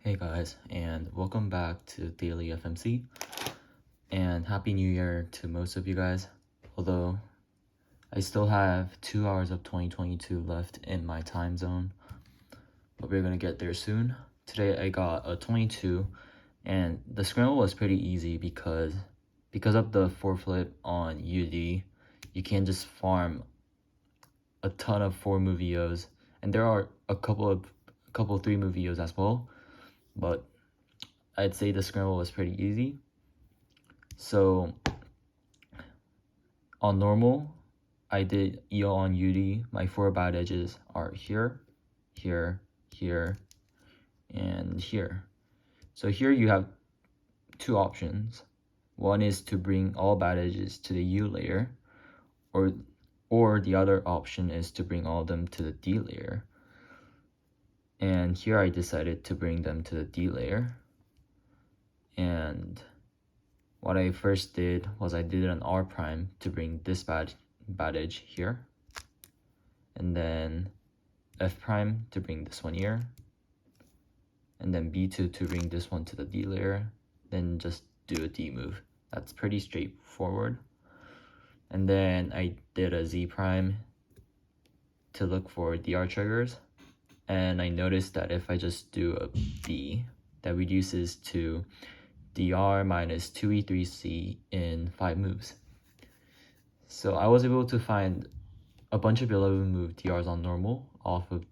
Hey guys, and welcome back to Daily FMC, and Happy New Year to most of you guys, although I still have 2 hours of 2022 left in my time zone, but we're gonna get there soon. Today I got a 22, and the scramble was pretty easy because of the foreflip on UD, you can just farm a ton of 4-move EOs, and there are a couple 3-move EOs as well, but I'd say the scramble was pretty easy. So on normal, I did EO on UD. My 4 bad edges are here, here, here, and here. So here you have 2 options. One is to bring all bad edges to the U layer, or the other option is to bring all of them to the D layer. And here I decided to bring them to the D layer. And what I first did was I did an R prime to bring this bad edge here, and then F prime to bring this one here, and then B2 to bring this one to the D layer, then just do a D move. That's pretty straightforward. And then I did a Z prime to look for DR triggers, and I noticed that if I just do a B, that reduces to DR minus 2E3C in 5 moves. So I was able to find a bunch of 11 move DRs on normal off of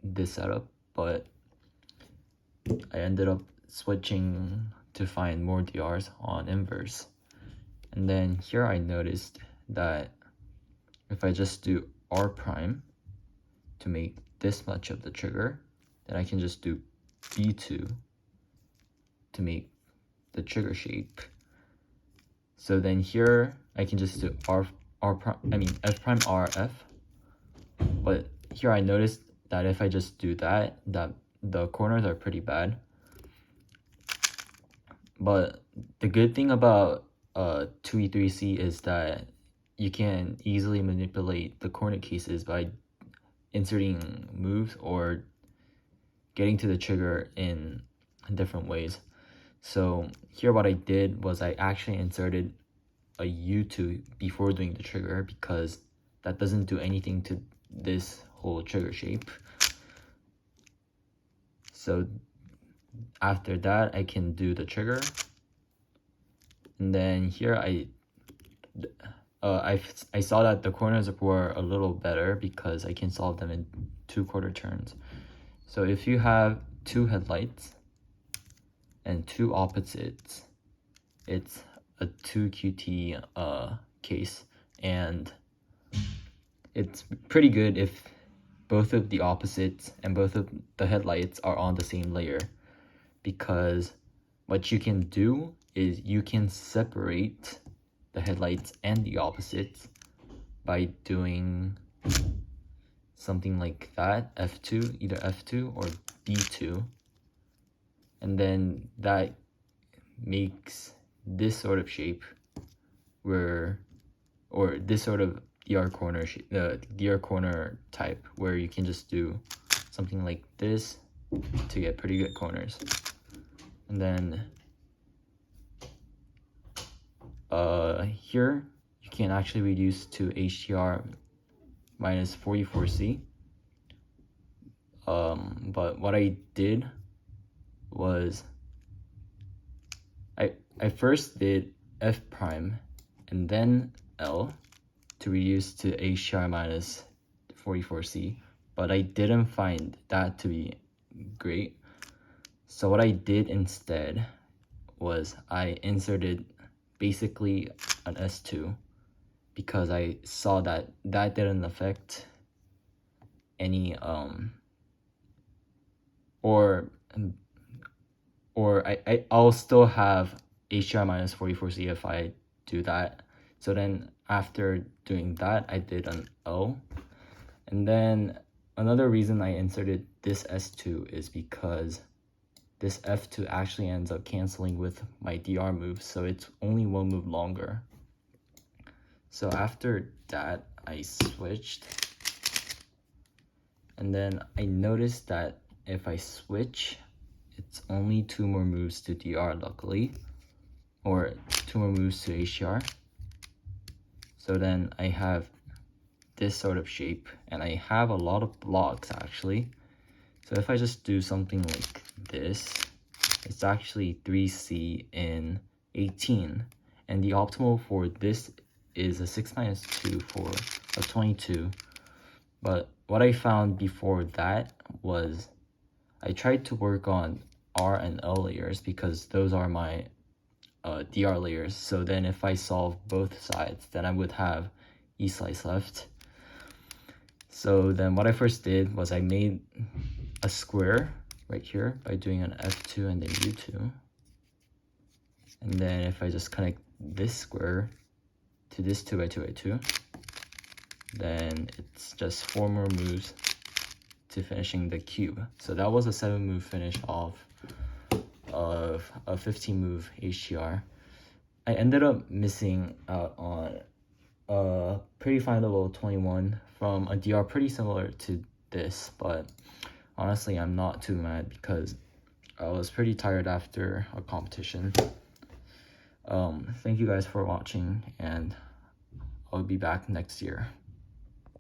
this setup, but I ended up switching to find more DRs on inverse. And then here I noticed that if I just do R prime to make this much of the trigger, then I can just do B2 to make the trigger shape. So then here I can just do F prime R F. But here I noticed that if I just do that the corners are pretty bad. But the good thing about 2E3C is that you can easily manipulate the corner cases by inserting moves or getting to the trigger in different ways. So here what I did was I actually inserted a U2 before doing the trigger, because that doesn't do anything to this whole trigger shape. So after that I can do the trigger, and then here I saw that the corners were a little better because I can solve them in 2 quarter turns. So if you have 2 headlights and 2 opposites, it's a 2 QT case, and it's pretty good if both of the opposites and both of the headlights are on the same layer, because what you can do is you can separate the headlights and the opposites by doing something like that, F2, either F2 or B2, and then that makes this sort of shape or this sort of DR corner DR corner type, where you can just do something like this to get pretty good corners. And then here you can actually reduce to HTR minus 44C. But what I did was I first did F prime and then L to reduce to HTR minus 44C, but I didn't find that to be great. So what I did instead was I inserted basically an S2, because I saw that didn't affect any I'll still have HTR minus 44C if I do that. So then after doing that, I did an O. And then another reason I inserted this S2 is because this F2 actually ends up canceling with my DR move, so it's only 1 move longer. So after that, I switched, and then I noticed that if I switch, it's only 2 more moves to DR luckily, or 2 more moves to HDR. So then I have this sort of shape, and I have a lot of blocks actually. So if I just do something like this, it's actually 3C in 18, and the optimal for this is a 6 minus 2 for a 22. But what I found before that was I tried to work on R and L layers because those are my DR layers. So then if I solve both sides, then I would have E slice left. So then what I first did was I made a square right here by doing an F2 and then U2. And then if I just connect this square to this 2x2x2, then it's just 4 more moves to finishing the cube. So that was a 7 move finish of a 15 move HDR. I ended up missing out on a pretty fine level 21 from a DR pretty similar to this, but honestly I'm not too mad because I was pretty tired after a competition. Thank you guys for watching, and I'll be back next year.